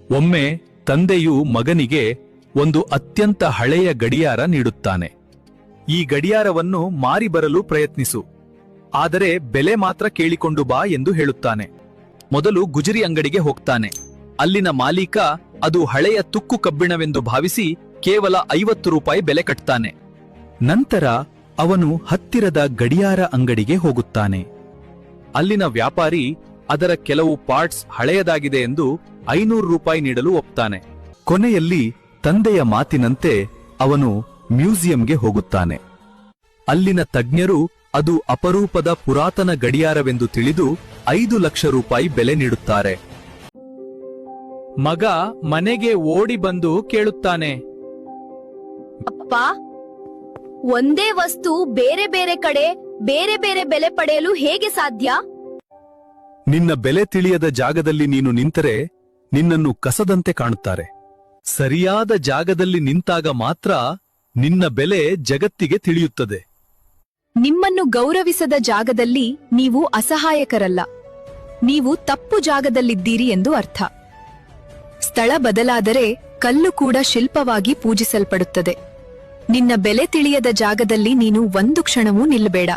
ಒಮ್ಮೆ ತಂದೆಯು ಮಗನಿಗೆ ಒಂದು ಅತ್ಯಂತ ಹಳೆಯ ಗಡಿಯಾರ ನೀಡುತ್ತಾನೆ. ಈ ಗಡಿಯಾರವನ್ನು ಮಾರಿ ಬರಲು ಪ್ರಯತ್ನಿಸು, ಆದರೆ ಬೆಲೆ ಮಾತ್ರ ಕೇಳಿಕೊಂಡು ಬಾ ಎಂದು ಹೇಳುತ್ತಾನೆ. ಮೊದಲು ಗುಜರಿ ಅಂಗಡಿಗೆ ಹೋಗ್ತಾನೆ. ಅಲ್ಲಿನ ಮಾಲೀಕ ಅದು ಹಳೆಯ ತುಕ್ಕು ಕಬ್ಬಿಣವೆಂದು ಭಾವಿಸಿ ಕೇವಲ 50 ರೂಪಾಯಿ ಬೆಲೆ ಕಟ್ತಾನೆ. ನಂತರ ಅವನು ಹತ್ತಿರದ ಗಡಿಯಾರ ಅಂಗಡಿಗೆ ಹೋಗುತ್ತಾನೆ. ಅಲ್ಲಿನ ವ್ಯಾಪಾರಿ ಅದರ ಕೆಲವು ಪಾರ್ಟ್ಸ್ ಹಳೆಯದಾಗಿದೆ ಎಂದು 500 ರೂಪಾಯಿ ನೀಡಲು ಒಪ್ತಾನೆ. ಕೊನೆಯಲ್ಲಿ ತಂದೆಯ ಮಾತಿನಂತೆ ಅವನು ಮ್ಯೂಸಿಯಂಗೆ ಹೋಗುತ್ತಾನೆ. ಅಲ್ಲಿನ ತಜ್ಞರು ಅದು ಅಪರೂಪದ ಪುರಾತನ ಗಡಿಯಾರವೆಂದು ತಿಳಿದು 5 ಲಕ್ಷ ರೂಪಾಯಿ ಬೆಲೆ ನೀಡುತ್ತಾರೆ. ಮಗ ಮನೆಗೆ ಓಡಿ ಬಂದು ಕೇಳುತ್ತಾನೆ, ಅಪ್ಪ, ಒಂದೇ ವಸ್ತು ಬೇರೆ ಬೇರೆ ಕಡೆ ಬೇರೆ ಬೇರೆ ಬೆಲೆ ಪಡೆಯಲು ಹೇಗೆ ಸಾಧ್ಯ? ನಿನ್ನ ಬೆಲೆ ತಿಳಿಯದ ಜಾಗದಲ್ಲಿ ನೀನು ನಿಂತರೆ ನಿನ್ನನ್ನು ಕಸದಂತೆ ಕಾಣುತ್ತಾರೆ. ಸರಿಯಾದ ಜಾಗದಲ್ಲಿ ನಿಂತಾಗ ಮಾತ್ರ ನಿನ್ನ ಬೆಲೆ ಜಗತ್ತಿಗೆ ತಿಳಿಯುತ್ತದೆ. ನಿಮ್ಮನ್ನು ಗೌರವಿಸದ ಜಾಗದಲ್ಲಿ ನೀವು ಅಸಹಾಯಕರಲ್ಲ, ನೀವು ತಪ್ಪು ಜಾಗದಲ್ಲಿದ್ದೀರಿ ಎಂದು ಅರ್ಥ. ಸ್ಥಳ ಬದಲಾದರೆ ಕಲ್ಲು ಕೂಡ ಶಿಲ್ಪವಾಗಿ ಪೂಜಿಸಲ್ಪಡುತ್ತದೆ. ನಿನ್ನ ಬೆಲೆ ತಿಳಿಯದ ಜಾಗದಲ್ಲಿ ನೀನು ಒಂದು ಕ್ಷಣವೂ ನಿಲ್ಲಬೇಡ.